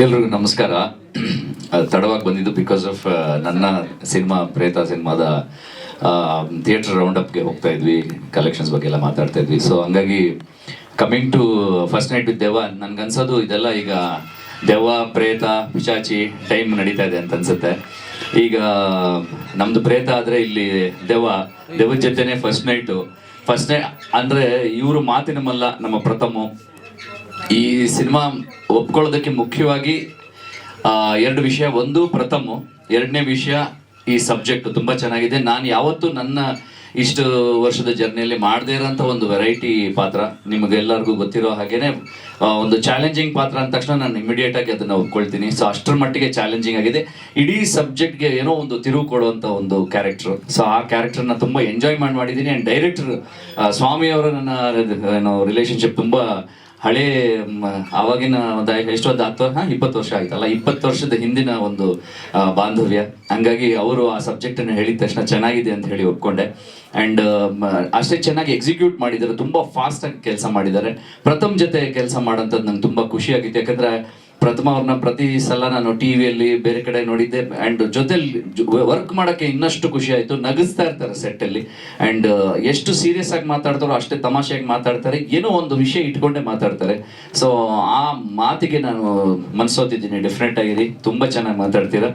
ಎಲ್ರಿಗೂ ನಮಸ್ಕಾರ. ತಡವಾಗಿ ಬಂದಿದ್ದು ಬಿಕಾಸ್ ಆಫ್ ನನ್ನ ಸಿನಿಮಾ ಪ್ರೇತ ಸಿನಿಮಾದ ಥಿಯೇಟರ್ ರೌಂಡಪ್ಗೆ ಹೋಗ್ತಾ ಇದ್ವಿ, ಕಲೆಕ್ಷನ್ಸ್ ಬಗ್ಗೆ ಎಲ್ಲ ಮಾತಾಡ್ತಾ ಇದ್ವಿ. ಸೊ ಹಂಗಾಗಿ coming to first night with Devva, ನನ್ಗನ್ಸೋದು ಇದೆಲ್ಲ ಈಗ ದೆವ್ವ ಪ್ರೇತ ಪಿಶಾಚಿ ಟೈಮ್ ನಡೀತಾ ಇದೆ ಅಂತ ಅನ್ಸುತ್ತೆ. ಈಗ ನಮ್ದು ಪ್ರೇತ ಆದರೆ ಇಲ್ಲಿ ದೆವ್ವದ ಜೊತೆನೆ ಫಸ್ಟ್ ನೈಟ್ ಅಂದರೆ ಇವರು ಮಾತಿನ ಮಲ್ಲ ನಮ್ಮ ಪ್ರಥಮ. ಈ ಸಿನಿಮಾ ಒಪ್ಕೊಳ್ಳೋದಕ್ಕೆ ಮುಖ್ಯವಾಗಿ ಎರಡು ವಿಷಯ. ಒಂದು ಪ್ರಥಮ, ಎರಡನೇ ವಿಷಯ ಈ ಸಬ್ಜೆಕ್ಟ್ ತುಂಬ ಚೆನ್ನಾಗಿದೆ. ನಾನು ಯಾವತ್ತೂ ನನ್ನ ಇಷ್ಟು ವರ್ಷದ ಜರ್ನಿಯಲ್ಲಿ ಮಾಡದೇ ಇರೋಂಥ ಒಂದು ವೆರೈಟಿ ಪಾತ್ರ, ನಿಮಗೆಲ್ಲರಿಗೂ ಗೊತ್ತಿರೋ ಹಾಗೇನೆ ಒಂದು ಚಾಲೆಂಜಿಂಗ್ ಪಾತ್ರ ಅಂದ ತಕ್ಷಣ ನಾನು ಇಮಿಡಿಯೇಟ್ ಆಗಿ ಅದನ್ನು ಒಪ್ಕೊಳ್ತೀನಿ. ಸೊ ಅಷ್ಟರ ಮಟ್ಟಿಗೆ ಚಾಲೆಂಜಿಂಗ್ ಆಗಿದೆ. ಇಡೀ ಸಬ್ಜೆಕ್ಟ್ಗೆ ಏನೋ ಒಂದು ತಿರುವು ಕೊಡುವಂಥ ಒಂದು ಕ್ಯಾರೆಕ್ಟರ್. ಸೊ ಆ ಕ್ಯಾರೆಕ್ಟರ್ನ ತುಂಬ ಎಂಜಾಯ್ ಮಾಡಿದ್ದೀನಿ. ಆ್ಯಂಡ್ ಡೈರೆಕ್ಟರ್ ಸ್ವಾಮಿ ಅವರ ನನ್ನ ರಿಲೇಷನ್ಶಿಪ್ ತುಂಬ ಹಳೇ, ಆವಾಗಿನ ಒಂದು ಎಷ್ಟೊಂದು 20 ವರ್ಷ ಆಯ್ತಲ್ಲ, 20 ವರ್ಷದ ಹಿಂದಿನ ಒಂದು ಬಾಂಧವ್ಯ. ಹಂಗಾಗಿ ಅವರು ಆ ಸಬ್ಜೆಕ್ಟನ್ನು ಹೇಳಿದ ತಕ್ಷಣ ಚೆನ್ನಾಗಿದೆ ಅಂತ ಹೇಳಿ ಒಪ್ಕೊಂಡೆ. ಆ್ಯಂಡ್ ಅಷ್ಟೇ ಚೆನ್ನಾಗಿ ಎಕ್ಸಿಕ್ಯೂಟ್ ಮಾಡಿದ್ದಾರೆ, ತುಂಬ ಫಾಸ್ಟಾಗಿ ಕೆಲಸ ಮಾಡಿದ್ದಾರೆ. ಪ್ರಥಮ್ ಜೊತೆ ಕೆಲಸ ಮಾಡೋಂಥದ್ದು ನಂಗೆ ತುಂಬ ಖುಷಿಯಾಗಿತ್ತು. ಯಾಕಂದರೆ ಪ್ರಥಮ ಅವ್ರನ್ನ ಪ್ರತಿ ಸಲ ನಾನು ಟಿ ವಿಯಲ್ಲಿ ಬೇರೆ ಕಡೆ ನೋಡಿದ್ದೆ. ಆ್ಯಂಡ್ ಜೊತೆಲಿ ವರ್ಕ್ ಮಾಡೋಕ್ಕೆ ಇನ್ನಷ್ಟು ಖುಷಿ ಆಯಿತು. ನಗಿಸ್ತಾ ಇರ್ತಾರೆ ಸೆಟ್ಟಲ್ಲಿ. ಆ್ಯಂಡ್ ಎಷ್ಟು ಸೀರಿಯಸ್ ಆಗಿ ಮಾತಾಡ್ತಾರೋ ಅಷ್ಟೇ ತಮಾಷೆಯಾಗಿ ಮಾತಾಡ್ತಾರೆ, ಏನೋ ಒಂದು ವಿಷಯ ಇಟ್ಕೊಂಡೇ ಮಾತಾಡ್ತಾರೆ. ಸೊ ಆ ಮಾತಿಗೆ ನಾನು ಮನಸ್ಸೋತಿದ್ದೀನಿ. ಡೆಫಿನೆಟ್ ಆಗಿರಿ, ತುಂಬ ಚೆನ್ನಾಗಿ ಮಾತಾಡ್ತೀರಾ.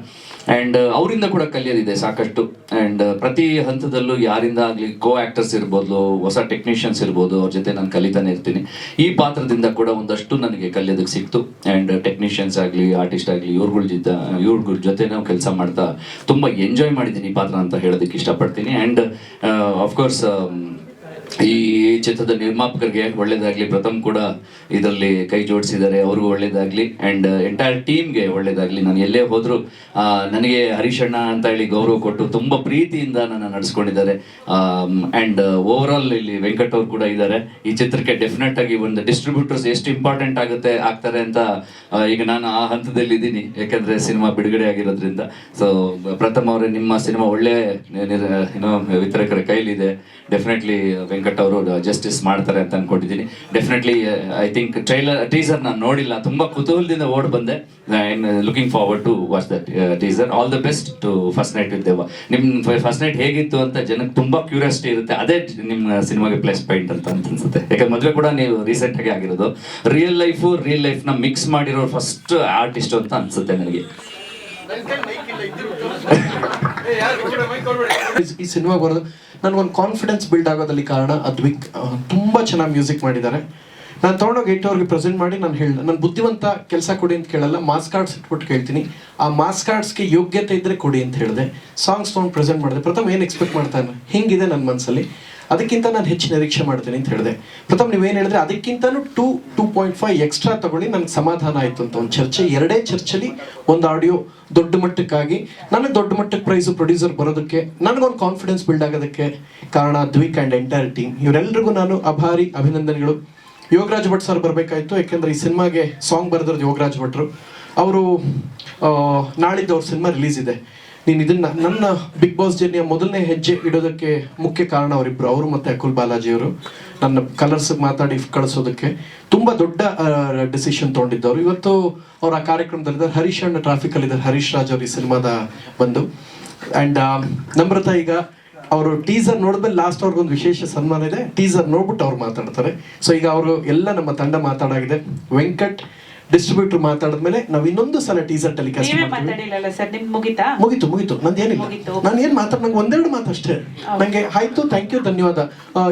ಆ್ಯಂಡ್ ಅವರಿಂದ ಕೂಡ ಕಲಿಯೋದಿದೆ ಸಾಕಷ್ಟು. ಆ್ಯಂಡ್ ಪ್ರತಿ ಹಂತದಲ್ಲೂ ಯಾರಿಂದ ಆಗಲಿ, ಕೋ ಆ್ಯಕ್ಟರ್ಸ್ ಇರ್ಬೋದು, ಹೊಸ ಟೆಕ್ನಿಷಿಯನ್ಸ್ ಇರ್ಬೋದು, ಅವ್ರ ಜೊತೆ ನಾನು ಕಲಿತಾನೆ ಇರ್ತೀನಿ. ಈ ಪಾತ್ರದಿಂದ ಕೂಡ ಒಂದಷ್ಟು ನನಗೆ ಕಲಿಯೋದಕ್ಕೆ ಸಿಕ್ತು. ಆ್ಯಂಡ್ ಟೆಕ್ನಿಷಿಯನ್ಸ್ ಆಗಲಿ, ಆರ್ಟಿಸ್ಟ್ ಆಗಲಿ, ಇವ್ರ ಜೊತೆ ನಾವು ಕೆಲಸ ಮಾಡ್ತಾ ತುಂಬ ಎಂಜಾಯ್ ಮಾಡಿದ್ದೀನಿ ಈ ಪಾತ್ರ ಅಂತ ಹೇಳೋದಕ್ಕೆ ಇಷ್ಟಪಡ್ತೀನಿ. ಆ್ಯಂಡ್ ಆಫ್ಕೋರ್ಸ್ ಈ ಚಿತ್ರದ ನಿರ್ಮಾಪಕರಿಗೆ ಒಳ್ಳೇದಾಗಲಿ. ಪ್ರಥಮ್ ಕೂಡ ಇದರಲ್ಲಿ ಕೈ ಜೋಡಿಸಿದ್ದಾರೆ, ಅವ್ರಿಗೂ ಒಳ್ಳೇದಾಗಲಿ. ಆ್ಯಂಡ್ ಎಂಟೈರ್ ಟೀಮ್ಗೆ ಒಳ್ಳೇದಾಗಲಿ. ನಾನು ಎಲ್ಲೇ ಹೋದರೂ ನನಗೆ ಹರೀಶಣ್ಣ ಅಂತ ಹೇಳಿ ಗೌರವ ಕೊಟ್ಟು ತುಂಬ ಪ್ರೀತಿಯಿಂದ ನನ್ನ ನಡೆಸ್ಕೊಂಡಿದ್ದಾರೆ. ಆ್ಯಂಡ್ ಓವರಾಲ್ ಇಲ್ಲಿ ವೆಂಕಟ್ ಅವ್ರು ಕೂಡ ಇದ್ದಾರೆ. ಈ ಚಿತ್ರಕ್ಕೆ ಡೆಫಿನೆಟ್ ಆಗಿ ಒಂದು ಡಿಸ್ಟ್ರಿಬ್ಯೂಟರ್ಸ್ ಎಷ್ಟು ಇಂಪಾರ್ಟೆಂಟ್ ಆಗ್ತಾರೆ ಅಂತ ಈಗ ನಾನು ಆ ಹಂತದಲ್ಲಿ ಇದ್ದೀನಿ, ಯಾಕಂದರೆ ಸಿನಿಮಾ ಬಿಡುಗಡೆ ಆಗಿರೋದ್ರಿಂದ. ಸೊ ಪ್ರಥಮ್ ಅವರೇ, ನಿಮ್ಮ ಸಿನಿಮಾ ಒಳ್ಳೆ ವಿತರಕರ ಕೈಲಿದೆ. ಡೆಫಿನೆಟ್ಲಿ ವೆಂಕಟ್ ಅವರು ಜಸ್ಟಿಸ್ ಮಾಡ್ತಾರೆ ಅಂತ ಅನ್ಕೊಂಡಿದ್ದೀನಿ. ಡೆಫಿನೆಟ್ಲಿ ಐ ಥಿಂಕ್ ಟೀಸರ್ ನಾನು ನೋಡಿಲ್ಲ, ತುಂಬ ಕುತೂಹಲದಿಂದ ಓಡ್ ಬಂದೆ. I am looking forward to watch that teaser. All the best to first night with Devva. ನಿಮ್ಮ ಫಸ್ಟ್ ನೈಟ್ ಹೇಗಿತ್ತು ಅಂತ ಜನಕ್ಕೆ ತುಂಬ ಕ್ಯೂರಿಯಾಸಿಟಿ ಇರುತ್ತೆ. ಅದೇ ನಿಮ್ಮ ಸಿನಿಮಾಗೆ ಪ್ಲಸ್ ಪಾಯಿಂಟ್ ಅಂತ ಅನ್ಸುತ್ತೆ. ಯಾಕಂದ್ರೆ ಮದುವೆ ಕೂಡ ನೀವು ರೀಸೆಂಟಾಗಿ ಆಗಿರೋದು. ರಿಯಲ್ ಲೈಫ್ನ ಮಿಕ್ಸ್ ಮಾಡಿರೋ ಫಸ್ಟ್ ಆರ್ಟಿಸ್ಟ್ ಅಂತ ಅನ್ಸುತ್ತೆ ನನಗೆ. ಈ ಸಿನಿಮಾ ಬರೋದು ನನಗೊಂದು ಕಾನ್ಫಿಡೆನ್ಸ್ ಬಿಲ್ಡ್ ಆಗೋದಲ್ಲಿ ಕಾರಣ ಅದ್ವಿಕ್ ತುಂಬ ಚೆನ್ನಾಗಿ ಮ್ಯೂಸಿಕ್ ಮಾಡಿದ್ದಾರೆ. ನಾನು ತೊಗೊಂಡೋಗಿ 8 ಅವ್ರಿಗೆ ಪ್ರೆಸೆಂಟ್ ಮಾಡಿ ನಾನು ಹೇಳಿದೆ, ನಾನು ಬುದ್ಧಿವಂತ ಕೆಲಸ ಕೊಡಿ ಅಂತ ಕೇಳಲ್ಲ, ಮಾಸ್ ಕಾರ್ಡ್ಸ್ ಇಟ್ಬಿಟ್ಟು ಕೇಳ್ತೀನಿ. ಆ ಮಾಸ್ ಕಾರ್ಡ್ಸ್ಗೆ ಯೋಗ್ಯತೆ ಇದ್ದರೆ ಕೊಡಿ ಅಂತ ಹೇಳಿದೆ. ಸಾಂಗ್ಸ್ ತೊಗೊಂಡು ಪ್ರೆಸೆಂಟ್ ಮಾಡಿದೆ. ಪ್ರಥಮ್ ಏನು ಎಕ್ಸ್ಪೆಕ್ಟ್ ಮಾಡ್ತಾನೆ, ಹಿಂಗಿದೆ ನನ್ನ ಮನಸ್ಸಲ್ಲಿ, ಅದಕ್ಕಿಂತ ನಾನು ಹೆಚ್ಚು ನಿರೀಕ್ಷೆ ಮಾಡ್ತೀನಿ ಅಂತ ಹೇಳಿದೆ. ಪ್ರಥಮ್ ನೀವೇನು ಹೇಳಿದ್ರೆ ಅದಕ್ಕಿಂತನೂ 2.5 ಎಕ್ಸ್ಟ್ರಾ ತಗೊಳ್ಳಿ, ನನಗೆ ಸಮಾಧಾನ ಆಯಿತು ಅಂತ ಒಂದು ಚರ್ಚೆ. ಎರಡೇ ಚರ್ಚೆಲಿ ಒಂದು ಆಡಿಯೋ ದೊಡ್ಡ ಮಟ್ಟಕ್ಕಾಗಿ ನನಗೆ ದೊಡ್ಡ ಮಟ್ಟಕ್ಕೆ ಪ್ರೈಸು ಪ್ರೊಡ್ಯೂಸರ್ ಬರೋದಕ್ಕೆ, ನನಗೊಂದು ಕಾನ್ಫಿಡೆನ್ಸ್ ಬಿಲ್ಡ್ ಆಗೋದಕ್ಕೆ ಕಾರಣ ಅದ್ವಿಕ್ ಆ್ಯಂಡ್ ಎಂಟೈರ್ ಟೀಮ್. ಇವರೆಲ್ಲರಿಗೂ ನಾನು ಆಭಾರಿ, ಅಭಿನಂದನೆಗಳು. ಯೋಗರಾಜ್ ಭಟ್ ಸರ್ ಬರಬೇಕಾಯಿತು, ಯಾಕೆಂದರೆ ಈ ಸಿನಿಮಾಗೆ ಸಾಂಗ್ ಬರೆದಿರೋದು ಯೋಗರಾಜ್ ಭಟ್ರು. ಅವರು ನಾಳಿದ್ದು ಅವ್ರ ಸಿನಿಮಾ ರಿಲೀಸ್ ಇದೆ. ನೀನು ಇದನ್ನು ನನ್ನ ಬಿಗ್ ಬಾಸ್ ಜರ್ನಿಯ ಮೊದಲನೇ ಹೆಜ್ಜೆ ಇಡೋದಕ್ಕೆ ಮುಖ್ಯ ಕಾರಣ ಅವರಿಬ್ಬರು, ಅವರು ಮತ್ತು ಅಕುಲ್ ಬಾಲಾಜಿಯವರು. ನನ್ನ ಕಲರ್ಸ್ ಮಾತಾಡಿ ಕಳಿಸೋದಕ್ಕೆ ತುಂಬ ದೊಡ್ಡ ಡಿಸಿಷನ್ ತೊಗೊಂಡಿದ್ದವರು. ಇವತ್ತು ಅವ್ರು ಆ ಕಾರ್ಯಕ್ರಮದಲ್ಲಿದ್ದಾರೆ. ಹರೀಶ್ ಅಣ್ಣ ಟ್ರಾಫಿಕಲ್ಲಿದ್ದಾರೆ, ಹರೀಶ್ ರಾಜ್ ಅವರು ಈ ಸಿನಿಮಾದ ಬಂದು. ಆ್ಯಂಡ್ ನಮ್ರತ ಈಗ ಅವರು ಟೀಸರ್ ನೋಡಿದ್ಮೇಲೆ ಲಾಸ್ಟ್ ಅವ್ರಿಗೊಂದು ವಿಶೇಷ ಸನ್ಮಾನ ಇದೆ. ಟೀಸರ್ ನೋಡ್ಬಿಟ್ಟು ಅವ್ರು ಮಾತಾಡ್ತಾರೆ. ಸೊ ಈಗ ಅವರು ಎಲ್ಲ ನಮ್ಮ ತಂಡ ಮಾತಾಡಾಗಿದೆ. ವೆಂಕಟ್ ಡಿಸ್ಟ್ರಿಬ್ಯೂಟರ್ ಮಾತಾಡಿದ್ಮೇಲೆ ನಾವು ಇನ್ನೊಂದು ಸಲ ಟೀಸರ್ ಟೆಲಿಕಾಸ್ಟ್ ಮುಗೀತು. ನಂದೇನಿಲ್ಲ, ನಾನು ಏನು ನಂಗೆ ಒಂದೆರಡು ಮಾತು ಅಷ್ಟೇ. ನನಗೆ ಆಯ್ತು, ಥ್ಯಾಂಕ್ ಯು, ಧನ್ಯವಾದ,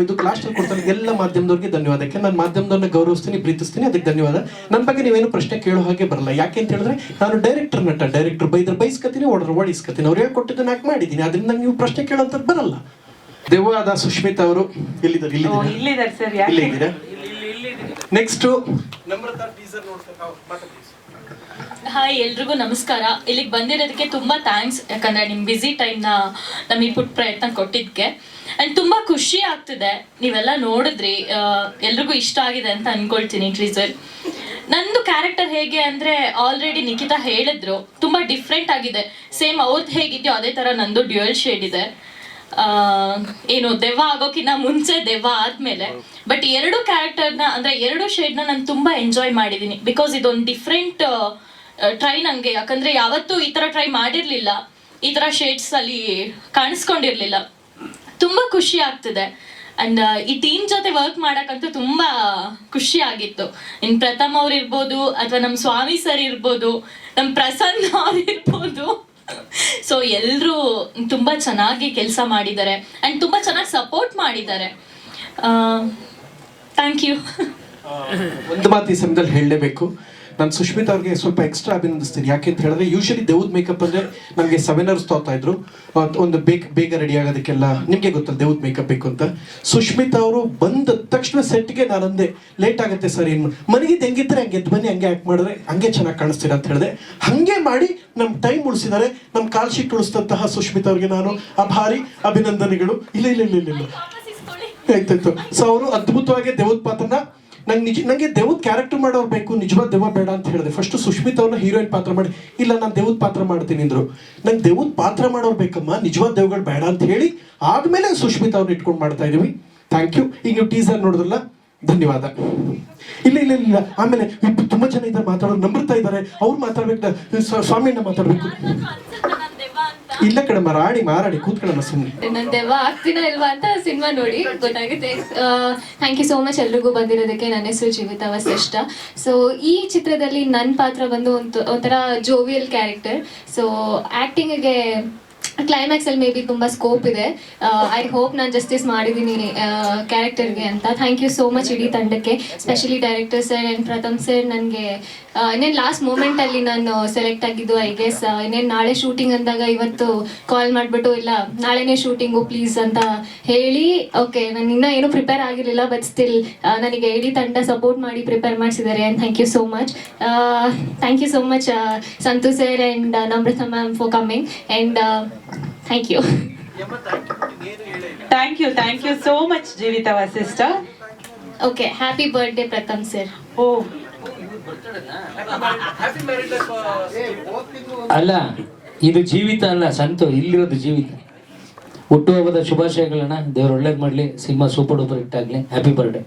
ಇದು ಕ್ಲಾಸ್ ಕೊಡ್ತಾನೆ ಎಲ್ಲ ಮಾಧ್ಯಮದವ್ರಿಗೆ ಧನ್ಯವಾದ. ಯಾಕೆ ನಾನು ಮಾಧ್ಯಮದವ್ರನ್ನ ಗೌರವಿಸ್ತೀನಿ, ಪ್ರೀತಿಸ್ತೀನಿ, ಅದಕ್ಕೆ ಧನ್ಯವಾದ. ನನ್ನ ಬಗ್ಗೆ ನೀವೇನು ಪ್ರಶ್ನೆ ಕೇಳೋ ಹಾಗೆ ಬರಲ್ಲ. ಯಾಕೆ ಅಂತ ಹೇಳಿದ್ರೆ ನಾನು ಡೈರೆಕ್ಟರ್ ಬೈಸ್ಕತೀನಿ, ಓಡಿಸ್ಕತೀನಿ. ಅವ್ರು ಹೇಳ್ಕೊಟ್ಟಿದ್ದನ್ನ ಯಾಕೆ ಮಾಡಿದ್ದೀನಿ, ಅದರಿಂದ ನೀವು ಪ್ರಶ್ನೆ ಕೇಳೋಂಥದ್ದು ಬರಲ್ಲ. ದೆವ್ವದ ಸುಷ್ಮಿತಾ ಅವರು ಇಲ್ಲಿದ್ದಾರೆ. ನೆಕ್ಸ್ಟ್ ಹಾಯ್, ಎಲ್ರಿಗೂ ನಮಸ್ಕಾರ. ಇಲ್ಲಿಗೆ ಬಂದಿರೋದಕ್ಕೆ ತುಂಬ ಥ್ಯಾಂಕ್ಸ್. ಯಾಕಂದರೆ ನಿಮ್ಮ ಬ್ಯುಸಿ ಟೈಮ್ನ ನಮಗೆ ಪುಟ್ಟ ಪ್ರಯತ್ನ ಕೊಟ್ಟಿದ್ದಕ್ಕೆ. ಆ್ಯಂಡ್ ತುಂಬ ಖುಷಿ ಆಗ್ತಿದೆ. ನೀವೆಲ್ಲ ನೋಡಿದ್ರಿ, ಎಲ್ರಿಗೂ ಇಷ್ಟ ಆಗಿದೆ ಅಂತ ಅಂದ್ಕೊಳ್ತೀನಿ ಟೀಸರ್. ನಂದು ಕ್ಯಾರೆಕ್ಟರ್ ಹೇಗೆ ಅಂದರೆ, ಆಲ್ರೆಡಿ ನಿಖಿತಾ ಹೇಳಿದ್ರು, ತುಂಬ ಡಿಫ್ರೆಂಟ್ ಆಗಿದೆ. ಸೇಮ್ ಅವ್ರದ್ದು ಹೇಗಿದೆಯೋ ಅದೇ ಥರ ನಂದು ಡ್ಯುಯಲ್ ಶೇಡ್ ಇದೆ. ಏನು ದೆವ್ವ ಆಗೋಕ್ಕಿಂತ ಮುಂಚೆ, ದೆವ್ವ ಆದಮೇಲೆ. ಬಟ್ ಎರಡು ಕ್ಯಾರೆಕ್ಟರ್ನ ಅಂದರೆ ಎರಡು ಶೇಡ್ನ ನಾನು ತುಂಬ ಎಂಜಾಯ್ ಮಾಡಿದ್ದೀನಿ. ಬಿಕಾಸ್ ಇದೊಂದು ಡಿಫ್ರೆಂಟ್ ಟ್ರೈ ನಂಗೆ, ಯಾಕಂದ್ರೆ ಯಾವತ್ತೂ ಈ ತರ ಟ್ರೈ ಮಾಡಿರ್ಲಿಲ್ಲ, ಈ ತರ ಶೇಡ್ಸ್ ಅಲ್ಲಿ ಕಾಣಿಸ್ಕೊಂಡಿರ್ಲಿಲ್ಲ. ತುಂಬಾ ಖುಷಿ ಆಗ್ತಿದೆ. ಅಂಡ್ ಈ ಟೀಮ್ ಜೊತೆ ವರ್ಕ್ ಮಾಡಕ್ಕಂತೂ ತುಂಬಾ ಖುಷಿ ಆಗಿತ್ತು. ಇನ್ ಪ್ರಥಮ್ ಅವ್ರು ಇರ್ಬೋದು, ಅಥವಾ ನಮ್ಮ ಸ್ವಾಮಿ ಸರ್ ಇರ್ಬೋದು, ನಮ್ಮ ಪ್ರಸನ್ನ ಅವ್ರು ಇರ್ಬೋದು. ಸೊ ಎಲ್ಲರೂ ತುಂಬಾ ಚೆನ್ನಾಗಿ ಕೆಲಸ ಮಾಡಿದ್ದಾರೆ ಅಂಡ್ ತುಂಬಾ ಚೆನ್ನಾಗಿ ಸಪೋರ್ಟ್ ಮಾಡಿದ್ದಾರೆ. Thank you. ಒಂದು ಮಾತು ಈ ಸಮಯದಲ್ಲಿ ಹೇಳಲೇಬೇಕು, ನಾನು ಸುಷ್ಮಿತಾ ಅವ್ರಿಗೆ ಸ್ವಲ್ಪ ಎಕ್ಸ್ಟ್ರಾ ಅಭಿನಂದಿಸ್ತೀನಿ. ಯಾಕೆ ಅಂತ ಹೇಳಿದ್ರೆ ಯೂಶಲಿ ದೇವ್ದ ಮೇಕಪ್ ಅಂದರೆ ನಮಗೆ 7 hours ತೋತಾ ಇದ್ರು, ಒಂದು ಬೇಗ ರೆಡಿ ಆಗೋದಕ್ಕೆಲ್ಲ. ನಿಮಗೆ ಗೊತ್ತಲ್ಲ ದೇವ್ದ ಮೇಕಪ್ ಬೇಕು ಅಂತ. ಸುಷ್ಮಿತಾ ಅವರು ಬಂದ ತಕ್ಷಣ ಸೆಟ್ಗೆ ನಾನು ಅಂದೆ ಲೇಟ್ ಆಗುತ್ತೆ ಸರ್, ಏನು ಮನೆಗಿದ್ದು ಹೆಂಗಿದ್ರೆ ಹಂಗೆ ಎದ್ದು ಬನ್ನಿ, ಹಂಗೆ ಆ್ಯಕ್ಟ್ ಮಾಡಿದ್ರೆ ಹಂಗೆ ಚೆನ್ನಾಗಿ ಕಾಣಿಸ್ತೀರಾ ಅಂತ ಹೇಳಿದೆ. ಹಾಗೆ ಮಾಡಿ ನಮ್ಮ ಟೈಮ್ ಉಳಿಸಿದ್ದಾರೆ, ನಮ್ಮ ಕಾಲ್ ಶೀಟ್ ಉಳಿಸಿದಂತಹ ಸುಷ್ಮಿತಾ ಅವ್ರಿಗೆ ನಾನು ಅಭಾರಿ ಅಭಿನಂದನೆಗಳು. ಇಲ್ಲ ಆಯ್ತಾಯ್ತು. ಸೊ ಅವರು ಅದ್ಭುತವಾಗಿ ದೇವ್ದ ಪಾತ್ರನ ನಂಗೆ ದೇವ್ದ ಕ್ಯಾರೆಕ್ಟರ್ ಮಾಡೋರು ಬೇಕು, ನಿಜವಾದ ದೆವ್ವ ಬೇಡ ಅಂತ ಹೇಳಿದೆ. ಫಸ್ಟ್ ಸುಷ್ಮಿತಾ ಅವ್ರನ್ನ ಹೀರೋಯಿನ್ ಪಾತ್ರ ಮಾಡಿ, ಇಲ್ಲ ನಾನು ದೇವ್ದ ಪಾತ್ರ ಮಾಡ್ತೀನಿ ಅಂದ್ರು. ನಂಗೆ ದೇವ್ದ ಪಾತ್ರ ಮಾಡೋರು ಬೇಕಮ್ಮ, ನಿಜವಾದ ದೆವ್ಗಳು ಬೇಡ ಅಂತ ಹೇಳಿ ಆದ್ಮೇಲೆ ಸುಷ್ಮಿತಾ ಅವ್ರನ್ನ ಇಟ್ಕೊಂಡು ಮಾಡ್ತಾ ಇದೀವಿ. Thank you. ಈಗ ನೀವು ಟೀಸರ್ ನೋಡಿದ್ರಲ್ಲ, ಧನ್ಯವಾದ. ಇಲ್ಲ ಆಮೇಲೆ ತುಂಬಾ ಜನ ಇದ್ದಾರೆ ಮಾತಾಡೋರು, ನಂಬರ್ತಾ ಇದ್ದಾರೆ, ಅವ್ರು ಮಾತಾಡ್ಬೇಕು, ಸ್ವಾಮಿಯನ್ನ ಮಾತಾಡ್ಬೇಕು. ಇಲ್ಲ ಕಣಮ್ಮ, ಮಾರಾಡಿ ಕೂತ್ಕೊಳ್ಳಮ್ಮ ಸುಮ್ಮನೆ. ನಾನು ದೆವ್ವ ಆಗ್ತೀನ ಇಲ್ವಾ ಅಂತ ಸಿನಿಮಾ ನೋಡಿ ಗೊತ್ತಾಗುತ್ತೆ. ಥ್ಯಾಂಕ್ ಯು ಸೋ ಮಚ್ ಎಲ್ರಿಗೂ ಬಂದಿರೋದಕ್ಕೆ. ನನ್ನ ಹೆಸರು ಜೀವಿತಾ ವಸಿಷ್ಠ. ಸೊ ಈ ಚಿತ್ರದಲ್ಲಿ ನನ್ನ ಪಾತ್ರ ಬಂದು ಒಂಥರ ಜೋವಿಯಲ್ ಕ್ಯಾರೆಕ್ಟರ್. ಸೊ ಆ್ಯಕ್ಟಿಂಗಿಗೆ ಕ್ಲೈಮ್ಯಾಕ್ಸಲ್ಲಿ ಮೇ ಬಿ ತುಂಬ ಸ್ಕೋಪ್ ಇದೆ. ಐ ಹೋಪ್ ನಾನು ಜಸ್ಟಿಸ್ ಮಾಡಿದ್ದೀನಿ ಕ್ಯಾರೆಕ್ಟರ್ಗೆ ಅಂತ. ಥ್ಯಾಂಕ್ ಯು ಸೋ ಮಚ್ ಇಡೀ ತಂಡಕ್ಕೆ, specially director sir and Pratham sir. ನನಗೆ ಇನ್ನೇನು ಲಾಸ್ಟ್ ಮೂಮೆಂಟಲ್ಲಿ ನಾನು ಸೆಲೆಕ್ಟ್ ಆಗಿದ್ದು, ಐ ಗೆಸ್. ಇನ್ನೇನು ನಾಳೆ ಶೂಟಿಂಗ್ ಅಂದಾಗ ಇವತ್ತು ಕಾಲ್ ಮಾಡಿಬಿಟ್ಟು ಇಲ್ಲ ನಾಳೆನೇ ಶೂಟಿಂಗು ಪ್ಲೀಸ್ ಅಂತ ಹೇಳಿ, ಓಕೆ ನಾನು ಇನ್ನೂ ಏನೂ ಪ್ರಿಪೇರ್ ಆಗಿರಲಿಲ್ಲ, ಬಟ್ ಸ್ಟಿಲ್ ನನಗೆ ಇಡೀ ತಂಡ ಸಪೋರ್ಟ್ ಮಾಡಿ ಪ್ರಿಪೇರ್ ಮಾಡಿಸಿದ್ದಾರೆ. And thank you so much. Thank you so much Santhu sir and Namratha ma'am for coming. And thank you. Thank you so much Jeevita Vasishtha. Okay, happy birthday Pratham sir. Oh, ಅಲ್ಲ ಇದು ಜೀವಿತ ಅಲ್ಲ ಸಂತು, ಇಲ್ಲಿರೋದು ಜೀವಿತ. ಹುಟ್ಟುಹಬ್ಬದ ಶುಭಾಶಯಗಳನ್ನ, ದೇವ್ರು ಒಳ್ಳೇದು ಮಾಡಲಿ, ಸಿನಿಮಾ ಸೂಪರ್ ಡೂಪರ್ ಹಿಟ್ ಆಗಲಿ. Happy birthday.